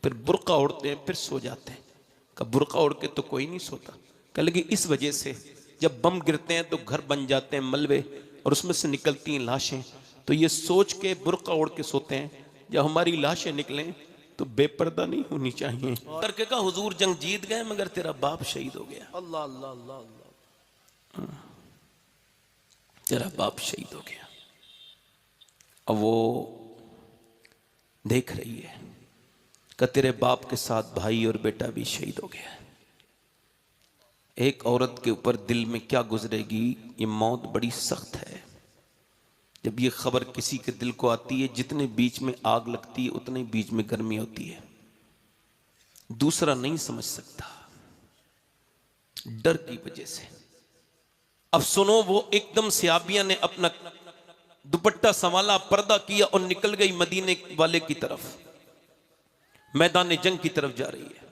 फिर बुर्का ओढ़ते हैं, फिर सो जाते हैं। कब बुर्का ओढ़ के तो कोई नहीं सोता। कह लगी इस वजह से जब बम गिरते हैं तो घर बन जाते हैं मलबे और उसमें से निकलती हैं लाशें, तो ये सोच के बुर्का ओढ़ के सोते हैं जब हमारी लाशें निकलें तो बेपर्दा नहीं होनी चाहिए। करके कहा हुजूर जंग जीत गए मगर तेरा बाप शहीद हो गया। अल्लाह अल्लाह अल्लाह अल्लाह, तेरा बाप शहीद हो गया। अब वो देख रही है कि तेरे बाप के साथ भाई और बेटा भी शहीद हो गया। एक औरत के ऊपर दिल में क्या गुजरेगी, ये मौत बड़ी सख्त है। जब ये खबर किसी के दिल को आती है, जितने बीच में आग लगती है उतने बीच में गर्मी होती है। दूसरा नहीं समझ सकता डर की वजह से। अब सुनो, वो एकदम सियाबिया ने अपना दुपट्टा संभाला, पर्दा किया और निकल गई मदीने वाले की तरफ, मैदान जंग की तरफ जा रही है।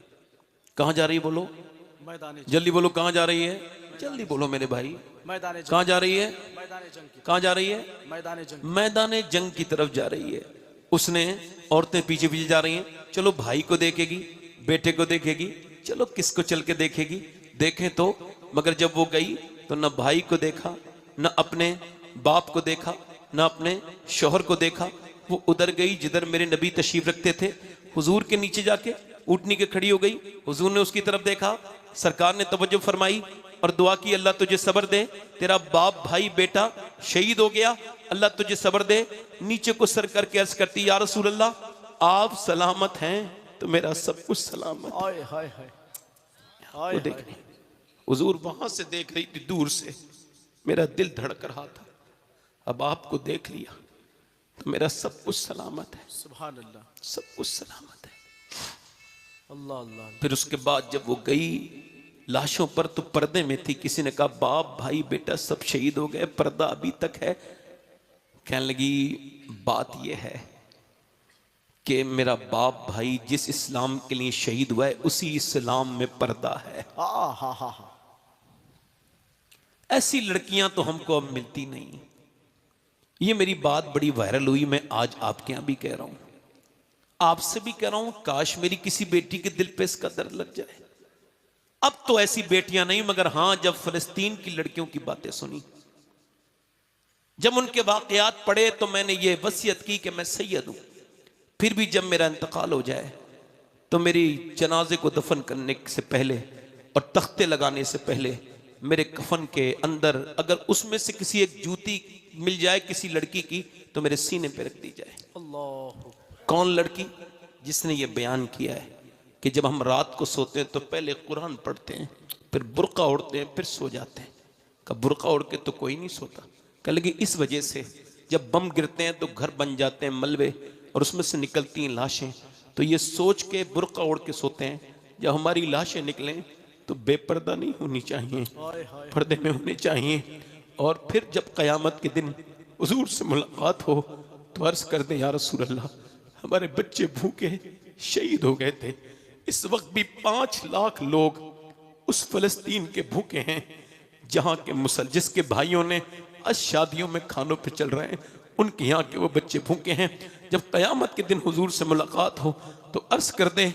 कहां जा रही है बोलो, मैदान जल्दी बोलो, कहां जा रही है, जल्दी बोलो मेरे भाई, मैदान कहां जा रही है, मैदान जंग की, कहां जा रही है, मैदान जंग, मैदान जंग की तरफ जा रही है। उसने औरतें पीछे पीछे जा रही हैं, चलो भाई को देखेगी, बेटे को देखेगी, चलो किसको चल के देखेगी, देखें तो। मगर जब वो गई तो न भाई को देखा, न अपने बाप को देखा, न अपने शौहर को देखा। वो उधर गई जिधर मेरे नबी तशरीफ रखते थे, हुजूर के नीचे जाके ऊँटनी के खड़ी हो गई। हुजूर ने उसकी तरफ देखा, सरकार ने तवज्जो फरमाई और दुआ की, अल्लाह तुझे सब्र दे, तेरा बाप भाई बेटा शहीद हो गया, अल्लाह तुझे सब्र दे। नीचे को सर करके अर्ज करती, या रसूल अल्लाह आप सलामत हैं तो मेरा सब कुछ सलामत। हाय हाय हाय, वो देख, हुजूर वहां से देख रही थी दूर से, मेरा दिल धड़क रहा था। अब आपको देख लिया तो मेरा सब कुछ सलामत है, सुभान अल्लाह, सब कुछ सलामत है। अल्लाह अल्लाह। फिर उसके बाद जब वो गई, लाशों पर तो पर्दे में थी। किसी ने कहा बाप भाई बेटा सब शहीद हो गए, पर्दा अभी तक है। कहने लगी बात यह है कि मेरा बाप भाई जिस इस्लाम के लिए शहीद हुआ है उसी इस्लाम में पर्दा है। हाँ हाँ हाँ हाँ, ऐसी लड़कियां तो हमको अब मिलती नहीं। ये मेरी बात बड़ी वायरल हुई, मैं आज आपके यहां भी कह रहा हूं, आपसे भी कह रहा हूं, काश मेरी किसी बेटी के दिल पे इसका दर्द लग जाए। अब तो ऐसी बेटियां नहीं, मगर हां जब फलस्तीन की लड़कियों की बातें सुनी, जब उनके वाकयात पढ़े, तो मैंने ये वसीयत की कि मैं सैयद हूं, फिर भी जब मेरा इंतकाल हो जाए तो मेरी जनाजे को दफन करने से पहले और तख्ते लगाने से पहले मेरे कफन के अंदर अगर उसमें से किसी एक जूती मिल जाए किसी लड़की की तो मेरे सीने पे रख दी जाए। अल्लाह। कौन लड़की? जिसने ये बयान किया है कि जब हम रात को सोते हैं तो पहले कुरान पढ़ते हैं, फिर बुर्का ओढ़ते हैं, फिर सो जाते हैं। कब बुर्का ओढ़ के तो कोई नहीं सोता। कह लगी इस वजह से जब बम गिरते हैं तो घर बन जाते हैं मलबे और उसमें से निकलती हैं लाशें, तो ये सोच के बुर्का ओढ़ के सोते हैं जब हमारी लाशें निकलें तो बेपर्दा नहीं होनी चाहिए, पर्दे में होनी चाहिए। और फिर जब क़यामत के दिन हुजूर से मुलाकात हो तो अर्ज कर दे, या रसूल अल्लाह हमारे बच्चे भूखे शहीद हो गए थे, इस वक्त भी 5 लाख लोग उस फलस्तीन के भूखे हैं जहां के जिसके भाइयों ने आज शादियों में खानों पे चल रहे हैं, उनके यहाँ के वो बच्चे भूखे हैं। जब क़यामत के दिन हुजूर से मुलाकात हो तो अर्ज कर दे,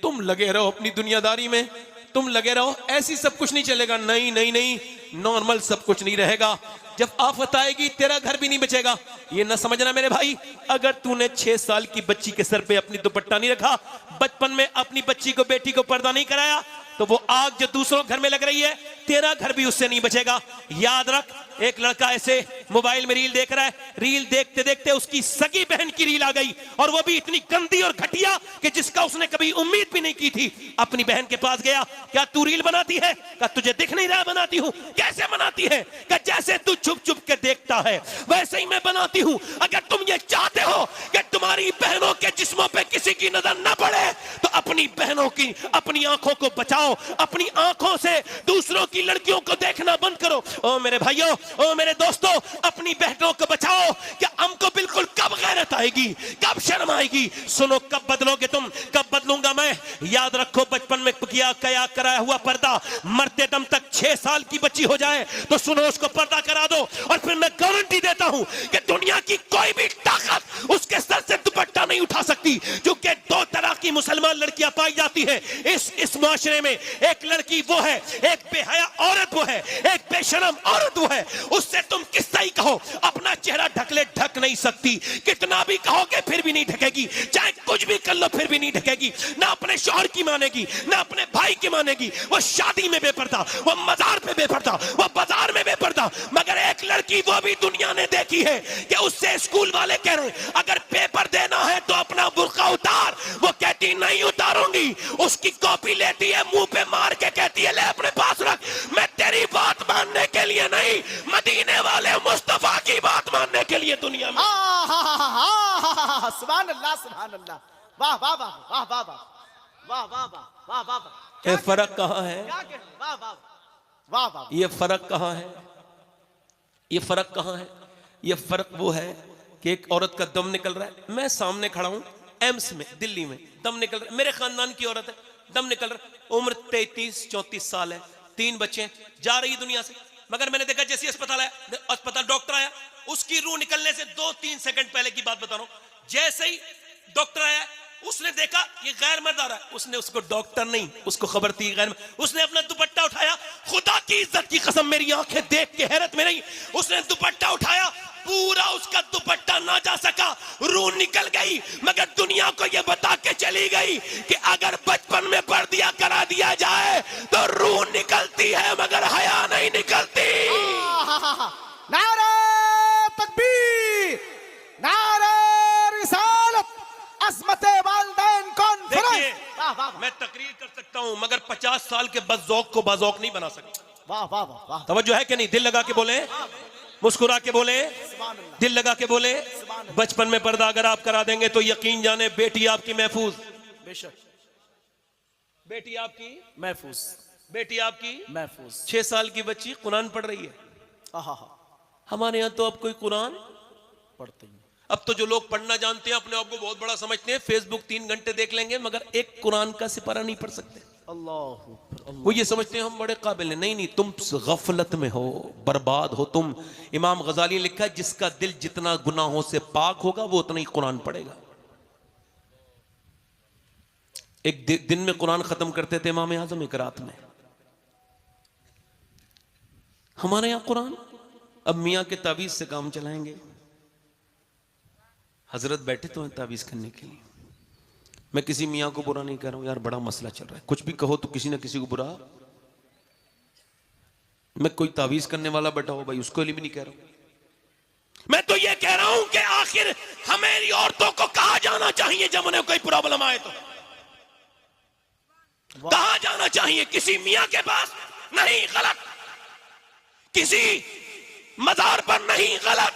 तुम लगे रहो अपनी दुनियादारी में, तुम लगे रहो, ऐसी सब कुछ नहीं चलेगा। नहीं नहीं नहीं, नॉर्मल सब कुछ नहीं रहेगा। जब आफत आएगी तेरा घर भी नहीं बचेगा। ये ना समझना मेरे भाई, अगर तूने 6 साल की बच्ची के सर पे अपनी दुपट्टा नहीं रखा, बचपन में अपनी बच्ची को बेटी को पर्दा नहीं कराया, तो वो आग जो दूसरों घर में लग रही है तेरा घर भी उससे नहीं बचेगा। याद रख, एक लड़का ऐसे मोबाइल में रील देख रहा है, रील देखते देखते उसकी सगी बहन की रील आ गई, और वो भी इतनी गंदी और घटिया कि जिसका उसने कभी उम्मीद भी नहीं की थी। अपनी बहन के पास गया, क्या तू रील बनाती है? क्या तुझे दिख नहीं रहा बनाती हूं? कैसे बनाती है? क्या जैसे तू छुप छुप के देखता है वैसे ही मैं बनाती हूं। अगर तुम ये चाहते हो कि तुम्हारी बहनों के जिस्मों पे किसी की नजर न पड़े तो अपनी बहनों की अपनी आंखों को बचाओ, अपनी आंखों से दूसरों की लड़कियों को देखना बंद करो। ओ मेरे भाइयों, ओ मेरे दोस्तों, अपनी बहनों को बचाओ। कि हमको बिल्कुल कब गैरत आएगी, कब शर्म आएगी? सुनो, कब बदलोगे तुम, कब बदलूंगा मैं? याद रखो, बचपन में किया कया कराया हुआ पर्दा मरते दम तक 6 साल की बच्ची हो जाए तो सुनो, उसको पर्दा करा दो, और फिर मैं गारंटी देता हूं कि दुनिया की कोई भी ताकत उसके सर से दुपट्टा नहीं उठा सकती। क्योंकि 2 तरह की मुसलमान लड़कियां पाई जाती हैं इस माशरे में। एक लड़की वो है, एक बेहया औरत वो है, एक बेशरम औरत वो है। उससे तुम कितना ही कहो, अपना चेहरा ढक ले, ढक नहीं सकती। कितना भी कहोगे फिर भी नहीं ढकेगी, चाहे कुछ भी कर लो फिर भी नहीं ढकेगी। ना अपने शौहर की मानेगी, ना अपने भाई की मानेगी। वो शादी में बेपर्दा, वो मजार पे बेपर्दा, वो बाजार में बेपर्दा। मगर एक लड़की वो भी दुनिया ने देखी है कि उससे स्कूल वाले कह रहे हैं अगर पेपर देना है तो अपना बुर्का उतार। वो कहती नहीं उतारूंगी, उसकी कॉपी लेती है, मुंह पे मार के कहती है ले अपने पास रख। मैं तेरी बात मानने के लिए नहीं, मदीने वाले मुस्तफा की बात मानने के लिए दुनिया में। सुभान अल्लाह, सुभान अल्लाह। वाह वाह वाह वाह वाह वाह वाह वाह वाह वाह वाह। ये फर्क कहाँ है? वाह वाह वाह वाह। ये फर्क कहाँ है? ये फर्क कहाँ है? ये फर्क वो है कि एक औरत का दम निकल रहा है, मैं सामने खड़ा हूं एम्स में दिल्ली में, दम निकल रहा है, मेरे खानदान की औरत है, दम निकल रहा है, उम्र 33-34 साल है, 3 बच्चे, जा रही दुनिया से। मगर मैंने देखा जैसे अस्पताल डॉक्टर आया, उसकी रूह निकलने से 2-3 सेकंड पहले की बात बता रहा हूं, जैसे ही डॉक्टर आया उसने देखा ये गैर मर्द आ रहा है, उसने उसको डॉक्टर नहीं, उसको खबर थी गैर मर्द, उसने अपना दुपट्टा उठाया, खुदा की इज्जत की कसम मेरी आंखें देख के हैरत में नहीं, उसने दुपट्टा उठाया, पूरा उसका दुपट्टा ना जा सका, रूह निकल गई। मगर दुनिया को यह बता के चली गई कि अगर बचपन में पर्दा करा दिया जाए तो रूह निकलती है मगर हया नहीं निकलती। नारे तकबीर, नारे रिसालत, अज़मत वालिदैन कॉन्फ्रेंस। मैं तकरीर कर सकता हूं मगर 50 साल के बज़ौक को बाज़ौक नहीं बना सकता। वाह वाह वाह वाह। तवज्जो है कि नहीं? दिल लगा के बोले, मुस्कुरा के बोले, दिल लगा के बोले। बचपन में पर्दा अगर आप करा देंगे तो यकीन जाने बेटी आपकी महफूज, बेशक बेटी आपकी महफूज, बेटी आपकी महफूज। 6 साल की बच्ची कुरान पढ़ रही है। आहा, हमारे यहाँ तो अब कोई कुरान पढ़ते हैं। अब तो जो लोग पढ़ना जानते हैं अपने आप को बहुत बड़ा समझते हैं, फेसबुक 3 घंटे देख लेंगे मगर एक कुरान का सिपारा नहीं पढ़ सकते। अल्लाह, वो ये समझते हैं हम बड़े काबिल हैं। नहीं नहीं, तुम गफलत में हो, बर्बाद हो तुम। इमाम गजाली ने लिखा है जिसका दिल जितना गुनाहों से पाक होगा वो उतना ही कुरान पढ़ेगा। एक दिन में कुरान खत्म करते थे इमाम आजम, एक रात में। हमारे यहां कुरान अब मियां के तावीज से काम चलाएंगे। हजरत बैठे तो हैं तावीज करने के लिए। मैं किसी मियां को बुरा नहीं कर रहा हूं यार, बड़ा मसला चल रहा है, कुछ भी कहो तो किसी ना किसी को बुरा। मैं कोई तावीज करने वाला बैठा हो भाई उसको लिए भी नहीं कह रहा हूं। मैं तो ये कह रहा हूं कि आखिर हमें औरतों को कहा जाना चाहिए जब उन्हें कोई प्रॉब्लम आए तो कहा जाना चाहिए? किसी मियां के पास नहीं, गलत। किसी मजार पर नहीं, गलत।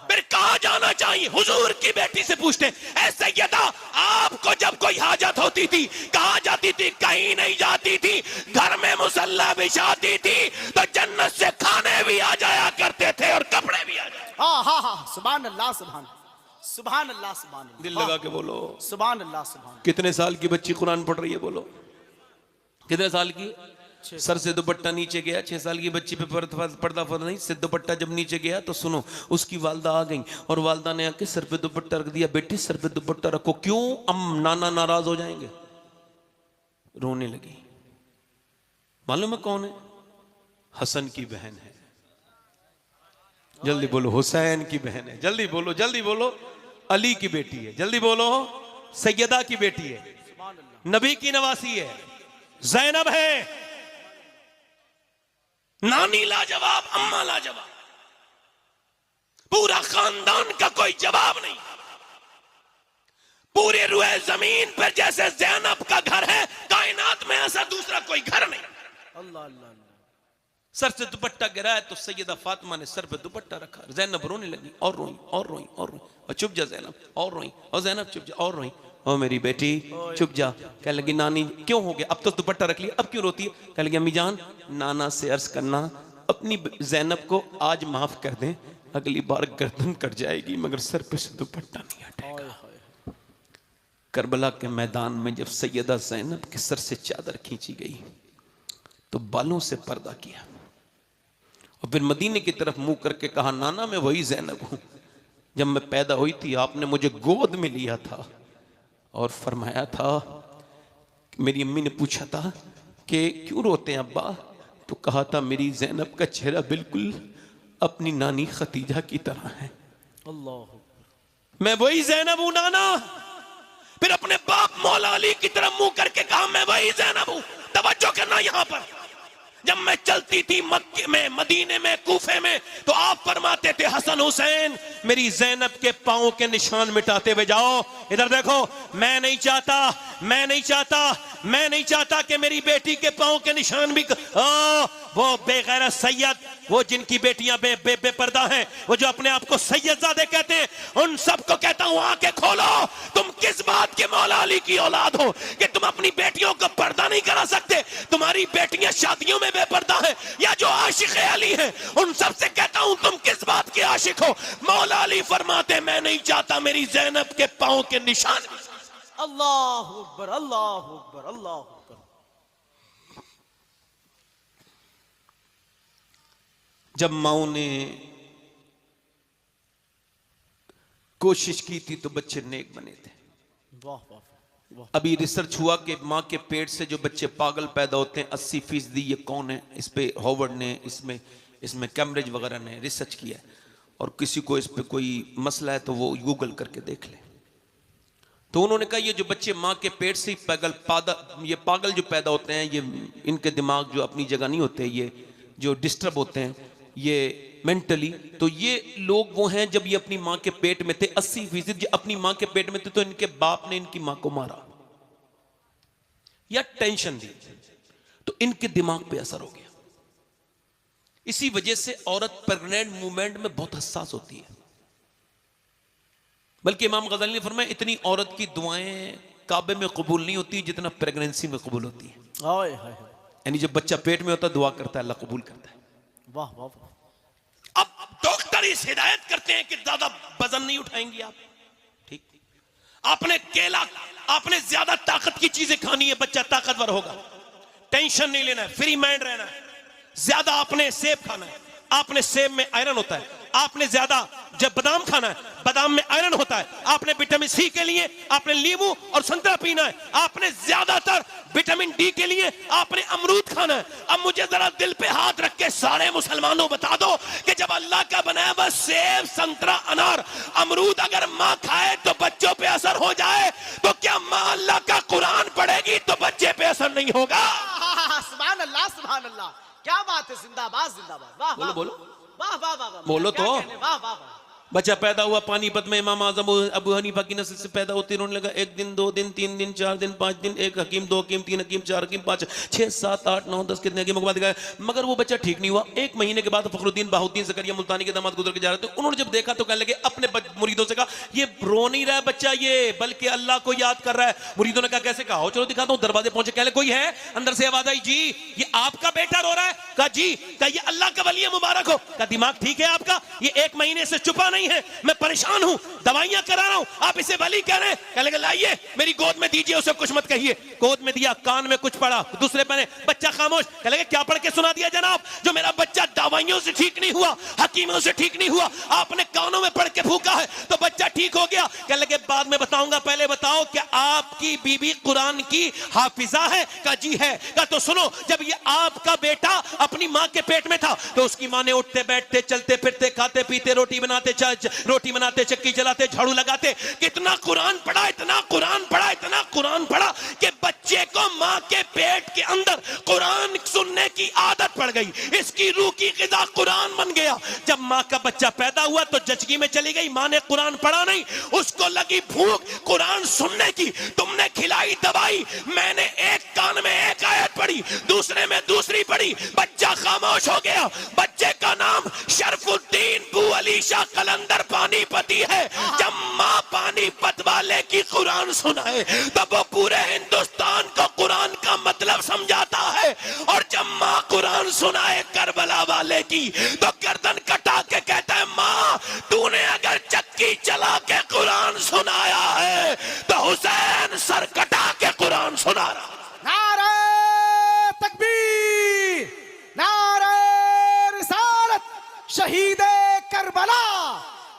फिर कहा जाना चाहिए? हुजूर की बेटी से पूछते ऐ सैयदा, आपको जब कोई हाजत होती थी कहा जाती थी? कहीं नहीं जाती थी, घर में मुसल्ला बिछाती थी तो जन्नत से खाने भी आ जाया करते थे और कपड़े भी आ जाए। सुभान अल्लाह, सुभान सुभान अल्लाह, सुभान अल्लाह। दिल लगा के बोलो सुभान अल्लाह, सुभान। कितने साल की बच्ची कुरान पढ़ रही है? बोलो कितने साल की? सर से दुपट्टा नीचे गया, 6 साल की बच्ची पे पर्दा फर्द नहीं, से दुपट्टा जब नीचे गया तो सुनो, उसकी वालदा आ गई और वालदा ने आके सर पे दुपट्टा रख दिया। बेटी सर पे दुपट्टा रखो। क्यों? नाना नाराज हो जाएंगे। रोने लगी। मालूम है कौन है? हसन की बहन है। जल्दी बोलो, हुसैन की बहन है। जल्दी बोलो, जल्दी बोलो। अली की बेटी है। जल्दी बोलो, सैयदा की बेटी है, नबी की नवासी है, ज़ैनब है। नानी लाजवाब, अम्मा लाजवाब, पूरा खानदान का कोई जवाब नहीं। पूरे रुए जमीन पर जैसे ज़ैनब का घर है, कायनात में ऐसा दूसरा कोई घर नहीं। अल्लाह अल्लाह। सर से दुपट्टा गिराया तो सैयदा फातिमा ने सर पे दुपट्टा रखा। ज़ैनब रोने लगी और रोई और रोई और रोई। और चुप जा ज़ैनब, और रोई और ज़ैनब चुप जा और रोई ओ मेरी बेटी चुप जा। कहने लगी नानी क्यों हो गया, अब तो दुपट्टा रख लिया, अब क्यों रोती है? कहने लगी अम्मी जान नाना से अर्ज करना अपनी ज़ैनब को आज माफ कर दें, अगली बार गर्दन कट जाएगी मगर सर पे से दुपट्टा नहीं हटेगा। करबला के मैदान में जब सैयदा ज़ैनब के सर से चादर खींची गई तो बालों से पर्दा किया और फिर मदीने की तरफ मुंह करके कहा नाना मैं वही ज़ैनब हूं, जब मैं पैदा हुई थी आपने मुझे गोद में लिया था और फरमाया था, मेरी अम्मी ने पूछा था कि क्यों रोते हैं अब्बा, तो कहा था मेरी ज़ैनब का चेहरा बिल्कुल अपनी नानी खतीजा की तरह है। अल्लाह मैं वही ज़ैनब हूं नाना। फिर अपने बाप मौला अली की तरफ मुंह करके कहा मैं वही ज़ैनब हूं। तवज्जो करना यहां पर, जब मैं चलती थी मक्के में मदीने में कूफे में तो आप फरमाते थे हसन हुसैन मेरी ज़ैनब के पांव के निशान मिटाते हुए जाओ। इधर देखो मैं नहीं चाहता कि मेरी बेटी के पांव के निशान भी वो बेगैरत सैयद, वो जिनकी बेटियां बेपर्दा हैं, वो जो अपने आप को सैयदजादे कहते हैं, उन सबको कहता हूं आंखें खोलो। तुम किस बात के मौला अली की औलाद हो कि तुम अपनी बेटियों को पर्दा नहीं करा सकते? तुम्हारी बेटियां शादियों में बेपर्दा हैं या जो आशिक अली हैं, उन सब से कहता हूं तुम किस बात के आशिक हो? मौला अली फरमाते मैं नहीं चाहता मेरी ज़ैनब के पांव के निशान। अल्लाह अकबर अल्लाह अकबर अल्लाह अकबर। जब माओ ने कोशिश की थी तो बच्चे नेक बने थे। वाह वाह वाह। अभी रिसर्च हुआ कि माँ के पेट से जो बच्चे पागल पैदा होते हैं 80%, ये कौन है? इस पे हॉवर्ड ने इसमें कैम्ब्रिज वगैरह ने रिसर्च किया है और किसी को इस पे कोई मसला है तो वो गूगल करके देख ले। तो उन्होंने कहा ये जो बच्चे माँ के पेट से ये पागल जो पैदा होते हैं, ये इनके दिमाग जो अपनी जगह नहीं होते, ये जो डिस्टर्ब होते हैं ये मेंटली, तो ये लोग वो हैं जब ये अपनी माँ के पेट में थे 80% जो अपनी माँ के पेट में थे तो इनके बाप ने इनकी माँ को मारा या टेंशन दी तो इनके दिमाग पे असर हो गया। इसी वजह से औरत प्रेग्नेंट मूवमेंट में बहुत हसास होती है। बल्कि इमाम गज़ाली ने फरमाया इतनी औरत की दुआएं काबे में कबूल नहीं होती जितना प्रेगनेंसी में कबूल होती है। यानी जब बच्चा पेट में होता है दुआ करता है, अल्लाह कबूल करता है। वाह वाह। अब डॉक्टर इस हिदायत करते हैं कि ज्यादा वजन नहीं उठाएंगी आप, ठीक, आपने ज्यादा ताकत की चीजें खानी है, बच्चा ताकतवर होगा, टेंशन नहीं लेना है, फ्री माइंड रहना है। ज्यादा आपने सेब खाना है, आपने सेब में आयरन होता है। आपने ज्यादा जब बादाम खाना है, बादाम में आयरन होता है। आपने विटामिन सी के लिए आपने नींबू और संतरा पीना है। आपने ज्यादातर विटामिन डी के लिए आपने अमरूद खाना है। अब मुझे जरा दिल पे हाथ रख के सारे मुसलमानों बता दो कि जब अल्लाह का बनाया बस सेब, संतरा, अनार, अमरूद अगर माँ खाए तो बच्चों पे असर हो जाए, तो क्या माँ अल्लाह का कुरान पढ़ेगी तो बच्चे पे असर नहीं होगा? सुभान अल्लाह सुभान अल्लाह, क्या बात है, जिंदाबाद जिंदाबाद। वाह बोलो बोलो वाह वाह वाह। बोलो तो। वाह वाह वाह। बच्चा पैदा हुआ पानीपत में, इमाम आजम अबू हनीफा की नस्ल से पैदा होते रोने लगा। 1 दिन 2 दिन 3 दिन 4 दिन 5 दिन, 1 हकीम 2 हकीम 3 हकीम 4 हकीम 5 6 7 8 9 10 कितने हकीमों के बाद गए, मगर वो बच्चा ठीक नहीं हुआ। 1 महीने के बाद फखरुद्दीन बाहुद्दीन ज़करिया मुल्तानी के दामाद गुजर के जा रहे थे। उन्होंने जब देखा तो कहने लगे अपने मुरीदों से कहा ये रो नहीं रहा है बच्चा, ये बल्कि अल्लाह को याद कर रहा है। मुरीदों ने कहा कैसे? कहा चलो दिखाता हूँ। दरवाजे पहुंचे, कहले कोई है? अंदर से आवाज आई जी ये आपका बेटा रो रहा है। कहा जी। कहा ये अल्लाह का वली है, मुबारक हो। कहा दिमाग ठीक है आपका? ये 1 महीने से छुपा नहीं है, मैं परेशान हूं, दवाइयां करा रहा हूं, आप इसे वली कह रहे हैं। कहने लगे लाइए मेरी गोद में दीजिए, उसे कुछ मत कहिए। गोद में दिया, कान में कुछ पढ़ा, दूसरे पहने, बच्चा खामोश। कहने लगे क्या पढ़ के सुना दिया जनाब? जो मेरा बच्चा दवाइयों से ठीक नहीं हुआ, हकीमों से ठीक नहीं हुआ, आपने कानों में पढ़ के फूका है तो बच्चा ठीक हो गया। कहने लगे बाद में बताऊंगा, पहले बताओ क्या आपकी बीबी कुरान की हाफिजा है? कहा जी है। कहा तो सुनो, जब ये आपका बेटा अपनी माँ के पेट में था तो उसकी माँ ने उठते बैठते चलते फिरते खाते पीते रोटी बनाते चक्की चलाते झाड़ू लगाते कितना कुरान पढ़ा, इतना कुरान पढ़ा, इतना कुरान पढ़ा कि बच्चे को माँ के पेट के अंदर कुरान सुनने की आदत पड़ गई। इसकी रूह की ग़िज़ा कुरान बन गया। जब माँ का बच्चा पैदा हुआ तो जचगी में चली गई, माँ ने कुरान पढ़ा नहीं, उसको लगी भूख कुरान सुनने की। तुमने खिलाई दवाई, मैंने एक कान में एक आयत पढ़ी, दूसरे में दूसरी पढ़ी, बच्चा खामोश हो गया। बच्चे का नाम शरफुद्दीन बू अली शाह कलंदर पानीपति है। जब माँ पानीपत वाले चक्की कुरान सुनाए तो वो पूरे हिंदुस्तान को कुरान का मतलब समझाता है। और जब माँ कुरान सुनाए करबला वाले की तो गर्दन कटा के कहता है माँ तूने अगर चक्की चला के कुरान सुनाया है तो हुसैन सर कटा के कुरान सुना रहा। नारे तकबीर, नारे रिसालत, शहीदे करबला,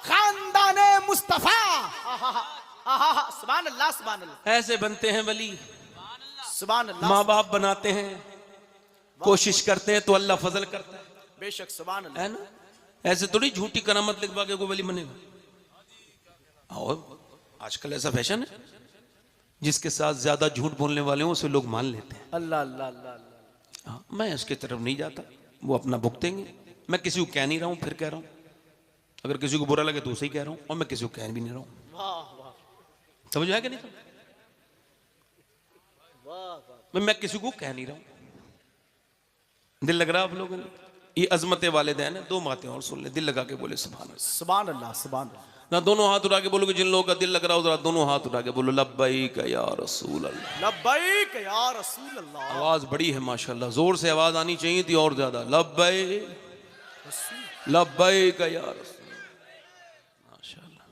खानदाने मुस्तफा। सुभान अल्लाह, सुभान अल्लाह। ऐसे बनते हैं वली, सुभान अल्लाह। माँ बाप बनाते हैं, कोशिश करते हैं तो अल्लाह फजल करता है, बेशक, सुभान अल्लाह। है ना। ऐसे थोड़ी झूठी करामत लिखवा के कोई वली बनेगा। और आजकल ऐसा फैशन है, जिसके साथ ज्यादा झूठ बोलने वाले हों उसे लोग मान लेते हैं। अल्लाह अल्लाह अल्लाह अल्लाह। हाँ, मैं उसकी तरफ नहीं जाता, वो अपना भुगतेंगे। मैं किसी को कह नहीं रहा हूं, फिर कह रहा हूं, अगर किसी को बुरा लगे तो उसे ही कह रहा हूं, और मैं किसी को कह भी नहीं रहा हूं। वाह वाह समझ आया कि नहीं? वाह वाह। मैं किसी को कह नहीं रहा हूं। दिल लग रहा है आप लोगों ने? ये अजमत वालिदैन है। दो बातें और सुन ले, दिल लगा के बोले सुभान अल्लाह। सुभान अल्लाह, सुभान अल्लाह। ना दोनों हाथ उठा के बोलोगे, जिन लोगों का दिल लग रहा हो दोनों हाथ उठा के बोलो लब्बैक या रसूल अल्लाह। लब्बैक या रसूल अल्लाह। आवाज बड़ी है माशाल्लाह, जोर से आवाज आनी चाहिए थी और ज्यादा। लब्बैक लब्बैक या रसूल माशाल्लाह।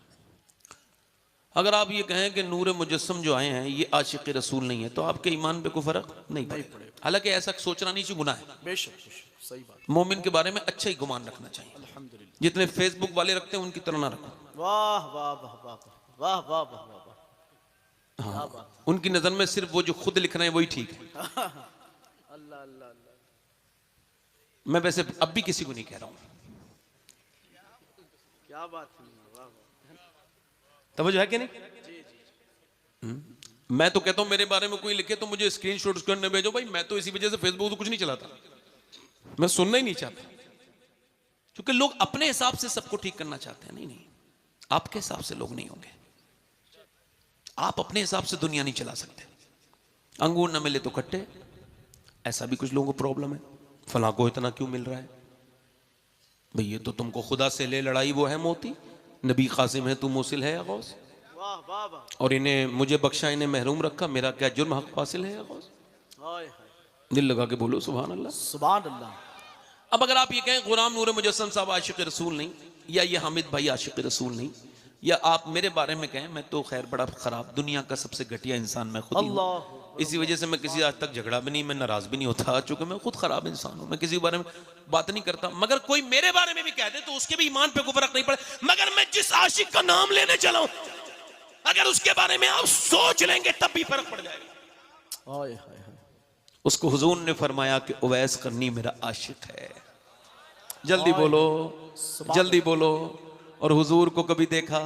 अगर आप ये कहें कि नूर मुजस्सम जो आए हैं ये आशिक रसूल नहीं है तो आपके ईमान पे कोई फर्क नहीं पड़ेगा। हालांकि ऐसा सोचना नहीं चाहिए, गुनाह है। बेशक बेशक, सही बात। मोमिन के बारे में अच्छा ही गुमान रखना चाहिए। अल्हम्दुलिल्लाह। जितने फेसबुक वाले रखते हैं उनकी तरह ना रखो। वाह वाह वाह वाह वाह वाह वाह वाह वाह। हाँ, उनकी नजर में सिर्फ वो जो खुद लिख रहे हैं वही ठीक है। अल्लाह अल्लाह अल्लाह। मैं वैसे अब भी किसी को नहीं कह रहा हूं। क्या बात है, वाह वाह। तवज्जो है कि नहीं? मैं तो कहता हूं मेरे बारे में कोई लिखे तो मुझे स्क्रीनशॉट करने भेजो भाई। मैं तो इसी वजह से फेसबुक तो कुछ नहीं चलाता, मैं सुनना ही नहीं चाहता, क्योंकि लोग अपने हिसाब से सबको ठीक करना चाहते हैं। नहीं नहीं, आपके हिसाब से लोग नहीं होंगे। आप अपने हिसाब से दुनिया नहीं चला सकते। अंगूर ना मिले तो खट्टे, ऐसा भी कुछ लोगों को प्रॉब्लम है। फलां को इतना क्यों मिल रहा है भाई, ये तो तुमको खुदा से ले लड़ाई वो है मोती, नबी कासिम है तू मुसिल है या गौस। वाह वाह वाह। और इन्हें मुझे बख्शा, इन्हें महरूम रखा, मेरा क्या जुर्म हक हासिल है या गौस। हाय हाय। दिल लगा के बोलो सुभान अल्लाह। सुभान अल्लाह। अब अगर आप ये कहें गुलाम नूर मुजस्सम साहब आशिक रसूल नहीं, या ये हामिद भाई आशिक रसूल नहीं, या आप मेरे बारे में कहें मैं तो खैर बड़ा खराब, दुनिया का सबसे घटिया इंसान मैं खुद ही हूं। इसी वजह से मैं किसी आज तक झगड़ा भी नहीं, मैं नाराज भी नहीं होता, चूंकि मैं खुद खराब इंसान हूं। मैं किसी के बारे में बात नहीं करता। मगर कोई मेरे बारे में भी कह दे तो उसके भी ईमान पे कोई फर्क नहीं पड़े। मगर मैं जिस आशिक का नाम लेने चला हूं, अगर उसके बारे में आप सोच लेंगे तब भी फर्क पड़ जाएगा। हाय हाय हाय। उसको हुजूर ने फरमाया कि उवैस करनी मेरा आशिक है। जल्दी बोलो, जल्दी बोलो। और हुजूर को कभी देखा?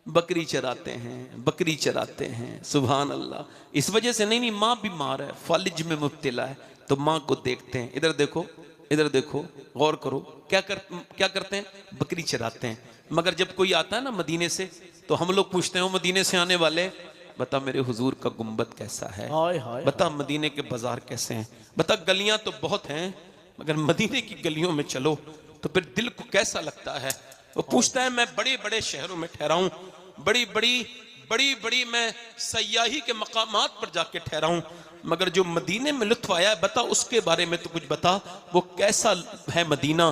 बकरी चराते हैं, बकरी चराते हैं। सुभान अल्लाह। इस वजह से नहीं, माँ बीमार है, फालिज में मुब्तला है, तो माँ को देखते हैं। इधर देखो, इधर देखो, गौर करो, क्या करते हैं? बकरी चराते हैं। मगर जब कोई आता है ना मदीने से, तो हम लोग पूछते हैं मदीने से आने वाले, बता मेरे हुजूर का गुंबद कैसा है, बता मदीने के बाजार कैसे हैं, बता गलियां तो बहुत हैं मगर मदीने की गलियों में चलो तो फिर दिल को कैसा लगता है। वो पूछता है मैं बड़े बड़े शहरों में ठहरा हूं, बड़ी बड़ी मैं सयाही के मकामात पर जाके ठहरा हूं, मगर जो मदीने में लुत्फ आया है बता उसके बारे में तो कुछ बता, वो कैसा है मदीना,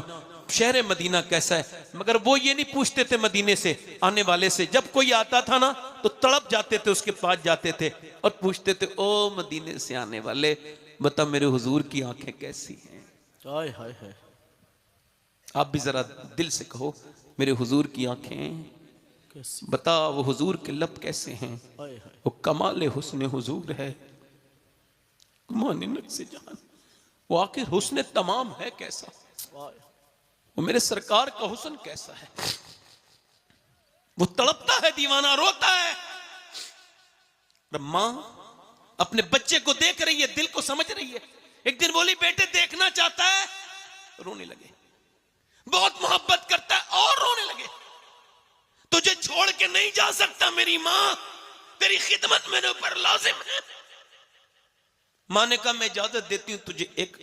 शहर मदीना कैसा है। मगर वो ये नहीं पूछते थे मदीने से आने वाले से, जब कोई आता था ना तो तड़प जाते थे, उसके पास जाते थे और पूछते थे ओ मदीने से आने वाले बता मेरे हुजूर की आंखें कैसी हैं। हाय हाय हाय। आप भी जरा दिल से कहो मेरे हुजूर की आंखें बता, वो हुजूर के लब कैसे हैं, वो कमाल हुस्न हुजूर है, मानिनत से जान वो आखिर हुस्न तमाम है कैसा, वो मेरे सरकार का हुस्न कैसा है। वो तड़पता है, दीवाना रोता है। मां अपने बच्चे को देख रही है, दिल को समझ रही है। एक दिन बोली बेटे देखना चाहता है, रोने लगे। बहुत मोहब्बत करता है और रोने लगे। तुझे छोड़ के नहीं जा सकता मेरी मां, तेरी खिदमत मेरे ऊपर लाजिम है। मां ने कहा मैं इजाजत देती हूं तुझे एक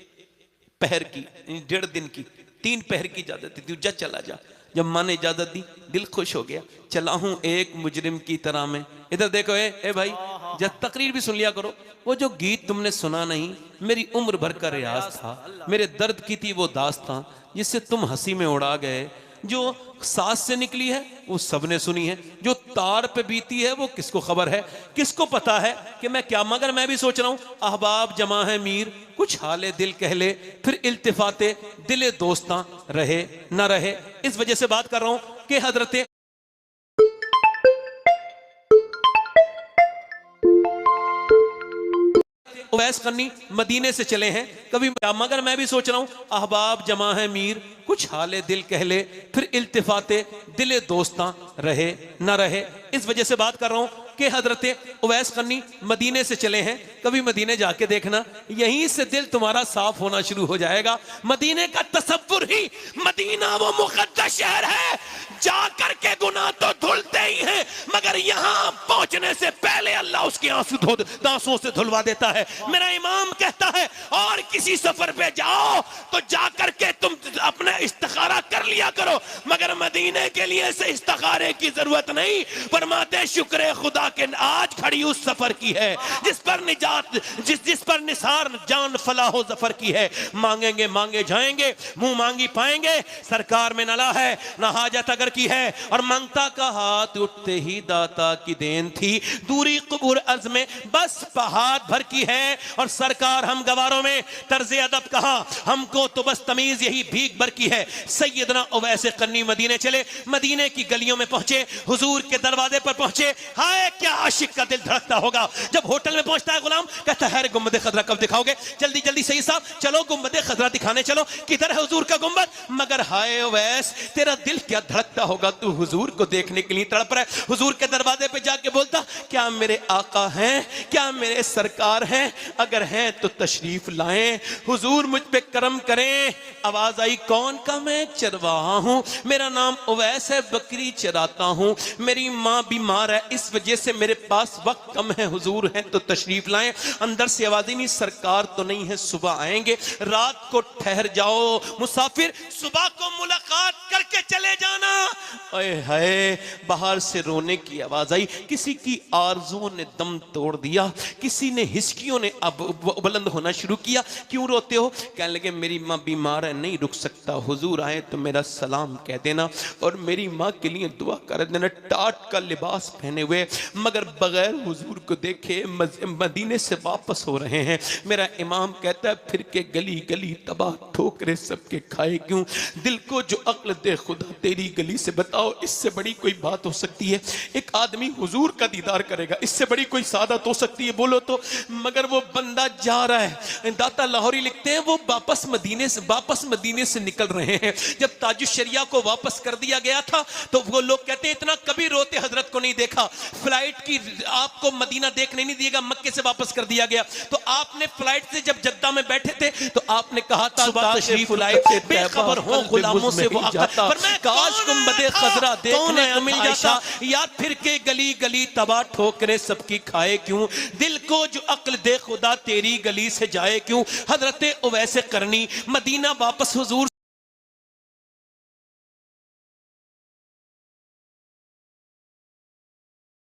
पहर की, 1.5 दिन की, 3 पहर की इजाजत देती हूं, जा चला जा। जब माँ ने इजाजत दी दिल खुश हो गया, चला हूं एक मुजरिम की तरह में। इधर देखो ए भाई, जब तकरीर भी सुन लिया करो। वो जो गीत तुमने सुना नहीं, मेरी उम्र भर का रियाज था, मेरे दर्द की थी वो दास्तां जिससे तुम हंसी में उड़ा गए। जो सांस से निकली है वो सबने सुनी है, जो तार पे बीती है वो किसको खबर है, किसको पता है कि मैं क्या। मगर मैं भी सोच रहा हूं, अहबाब जमा है मीर, कुछ हाले दिल कह ले, फिर इल्तिफाते दिले दोस्तां रहे ना रहे। इस वजह से बात कर रहा हूं कि हजरत उवैस करनी मदीने से चले हैं कभी। मगर मैं भी सोच रहा हूं, अहबाब जमा है मीर, कुछ हाले दिल कह ले, फिर इल्तिफाते दिले दोस्तां रहे ना रहे। इस वजह से बात कर रहा हूं कि हजरत उवैस करनी मदीने से चले हैं, कभी मदीने जाके देखना, यहीं से दिल तुम्हारा साफ होना शुरू हो जाएगा। मदीने का तसव्वुर ही, मदीना वो मुकद्दस शहर है, जा करके गुनाह तो धुलते ही हैं, मगर यहां पहुंचने से पहले अल्लाह उसके आंसुओं से धुलवा देता है। मेरा इमाम कहता है, और किसी सफर पे जाओ तो जा करके तुम अपना इस्तिखारा कर लिया करो, मगर मदीने के लिए से इस्तिखारे की जरूरत नहीं। फरमाते शुक्र खुदा के आज खड़ी उस सफर की है जिस पर निजात, जिस पर निसार जान फलाहो जफर की है। मांगेंगे मांगे जाएंगे, मुंह मांगी पाएंगे, सरकार में नला है ना हाजत अगर की है, और मांगता का हाथ उठते ही दाता की देन थी, दूरी कबूर अर्ज में बस पहाड़ भर की है। और सरकार हम गवारों में तर्ज अदब कहा, हमको तो बस तमीज यही भीख भर की है। सैयदना उवैस करनी मदीने चले, मदीने की गलियों में पहुंचे, हुजूर के दरवाजे पर पहुंचे। हाय क्या आशिक का दिल धड़कता होगा जब होटल में पहुंचता है गुलाम, कहता है गुंबद खजरा कब दिखाओगे, जल्दी जल्दी सही साहब चलो गुंबद खजरा दिखाने चलो, किधर है हुजूर का गुंबद। मगर हाय उवैस तेरा दिल क्या धड़कता होगा, तू हुजूर को देखने के लिए तड़प रहा है। हुजूर के दरवाजे पे जाके बोलता, क्या मेरे आका हैं, क्या मेरे सरकार हैं, अगर हैं तो तशरीफ लाएं, हुजूर मुझ पे करम करें। आवाज आई, कौन का, मैं चरवाहा हूं, मेरा नाम उवैस है, बकरी चराता हूं, मेरी माँ बीमार है इस वजह से मेरे पास वक्त कम है, हुजूर हैं तो तशरीफ लाएं। अंदर से आवाज ही नहीं, सरकार तो नहीं है, सुबह आएंगे, रात को ठहर जाओ मुसाफिर, सुबह को मुलाकात करके चले जाना। ओए हाय, बाहर से रोने की आवाज आई, किसी की आरज़ुओं ने दम तोड़ दिया, किसी ने हिचकियों ने अब बुलंद होना शुरू किया। क्यों रोते हो? कहने लगे मेरी माँ बीमार है, नहीं रुक सकता, हुजूर आए तो मेरा सलाम कह देना और मेरी माँ के लिए दुआ कर देना। टाट का लिबास पहने हुए मगर बगैर हुजूर को देखे मदीने से वापस हो रहे हैं। मेरा इमाम कहता है, फिर के गली गली तबाह ठोकरे सबके खाए क्यों, दिल को जो अक्ल दे खुदा तेरी गली से, बताओ इससे बड़ी कोई बात हो सकती है? एक आदमी हुजूर का दीदार करेगा, इससे बड़ी कोई सादत हो सकती है? बोलो तो। मगर वो बंदा जा रहा है, दाता लाहौरी लिखते हैं, वो वापस मदीने से निकल रहे हैं। जब ताजुशरिया को वापस कर दिया गया था तो वो लोग कहते हैं इतना कभी रोते हजरत को नहीं देखा। फ्लाइट की आपको मदीना देखने नहीं दिएगा, मक्के से वापस कर दिया गया। तो आपने फ्लाइट से जब जद्दा में बैठे थे तो आपने कहा था तशरीफ लाए, बेखबर हो गुलामों से वो आता, पर मैं काश गुंबदे खजरा देखने को मिल जाता, या फिर के गली गली तबाह ठोकरे सबकी खाए क्यों, दिल को जो अक्ल दे खुदा तेरी गली से जाए क्यों। हजरत उवैस करनी मदीना वापस हुजूर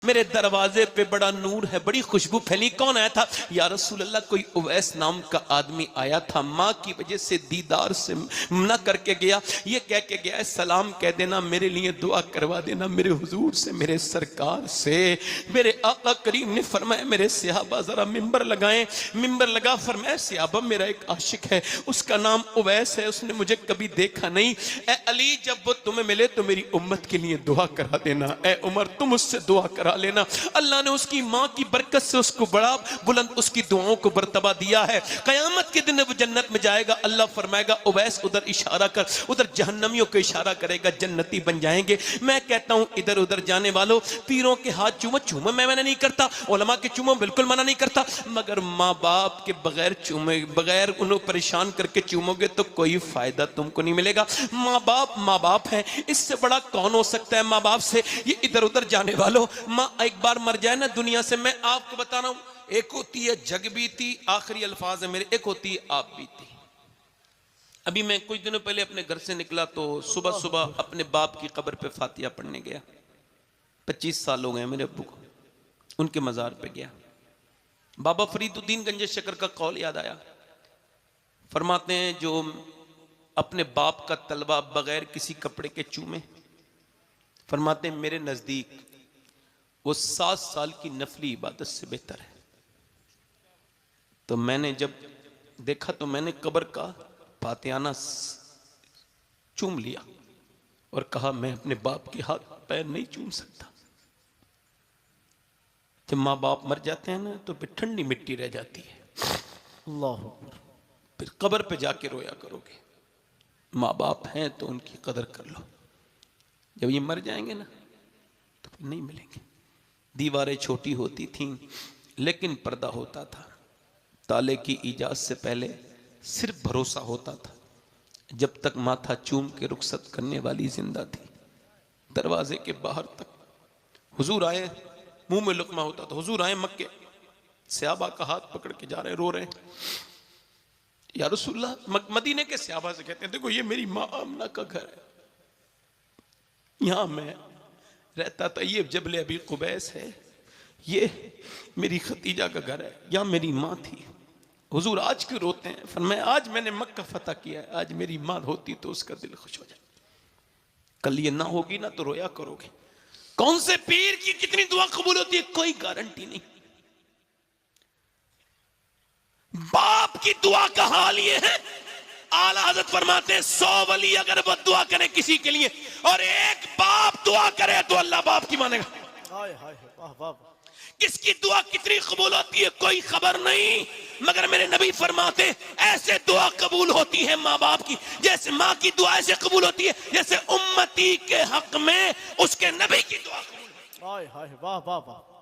मेरे दरवाजे पे बड़ा नूर है, बड़ी खुशबू फैली, कौन आया था? या रसूल अल्लाह, कोई उवैस नाम का आदमी आया था, माँ की वजह से दीदार से न करके गया, ये कह के गया है सलाम कह देना, मेरे लिए दुआ करवा देना, मेरे हुजूर से, मेरे सरकार से। मेरे आका करीम ने फरमाया, मेरे सहाबा जरा मिंबर लगाएं। मिंबर लगा, फरमाया सहाबा मेरा एक आशिक है, उसका नाम उवैस है, उसने मुझे कभी देखा नहीं। ए अली, जब वो तुम्हें मिले तो मेरी उम्मत के लिए दुआ करा देना। ए उमर, तुम उससे दुआ करा लेना। अल्लाह ने उसकी मां की बरकत से उसको बड़ा बुलंद उसकी दुआओं को बर्तबा दिया है। कयामत के दिन वो जन्नत में जाएगा, अल्लाह फरमाएगा उवैस उधर इशारा कर, उधर जहन्नमियों को इशारा करेगा, जन्नती बन जाएंगे। मैं कहता हूं इधर उधर जाने वालों, पीरों के हाथ चूमो मैं मना नहीं करता, उलमा के चूमो बिल्कुल मना नहीं करता, मगर माँ बाप के बगैर चूमे, बगैर उन्हें परेशान करके चूमोगे तो कोई फायदा तुमको नहीं मिलेगा। माँ बाप है, इससे बड़ा कौन हो सकता है माँ बाप से। ये इधर उधर जाने वालों, माँ एक बार मर जाए ना दुनिया से, मैं आपको बता रहा हूं, एक होती है जग बीती, आखिरी अल्फाज है मेरे, एक होती है आप बीती। अभी मैं कुछ दिनों पहले अपने घर से निकला तो सुबह सुबह अपने बाप की कब्र पे फातिहा पढ़ने गया। 25 साल हो गए मेरे अब्बू को, उनके मज़ार पे गया। बाबा फरीदुद्दीन गंजे शकर का कौल याद आया। फरमाते हैं जो अपने बाप का तलवा बगैर किसी कपड़े के चूमे, फरमाते हैं मेरे नज़दीक वो 7 साल की नफली इबादत से बेहतर है। तो मैंने जब देखा तो मैंने कब्र का फातिहाना चूम लिया और कहा मैं अपने बाप के हाथ पैर नहीं चूम सकता। जब माँ बाप मर जाते हैं ना तो फिर ठंडी मिट्टी रह जाती है, अल्लाह फिर कब्र पे जाके रोया करोगे। माँ बाप हैं तो उनकी कदर कर लो, जब ये मर जाएंगे ना तो फिर नहीं मिलेंगे। दीवारें छोटी होती थीं लेकिन पर्दा होता था। ताले की इजाज़त से पहले सिर्फ भरोसा होता था। जब तक माथा चूम के रुखसत करने वाली जिंदा थी, दरवाजे के बाहर तक हुजूर आए, मुंह में लुकमा होता था। हुजूर आए मक्के, सहाबा का हाथ पकड़ के जा रहे हैं, रो रहे हैं। या रसूलल्लाह, मदीने के सहाबा से कहते हैं देखो ये मेरी माँ आमना का घर है, यहां मैं रहता था, ये जबल अबी कुबैस है, ये मेरी खतीजा का घर है, यहाँ मेरी माँ थी। हुजूर आज क्यों रोते हैं? फरमाया आज मैंने मक्का फतह किया है, आज मेरी माँ होती तो उसका दिल खुश हो जाए। कल ये ना होगी ना तो रोया करोगे। कौन से पीर की कितनी दुआ कबूल होती है कोई गारंटी नहीं। बाप की दुआ का हाल ये है, आला हज़रत फरमाते हैं 100 वली अगर वो दुआ करे किसी के लिए और एक बाप दुआ करे तो अल्लाह बाप की मानेगा। हाय हाय वाह वाह। किसकी दुआ कितनी कबूल होती है कोई खबर नहीं, मगर मेरे नबी फरमाते ऐसे दुआ कबूल होती है माँ बाप की, जैसे माँ की दुआ ऐसे कबूल होती है जैसे उम्मती के हक में उसके नबी की दुआ कबूल। हाय हाय वाह वाह वाह।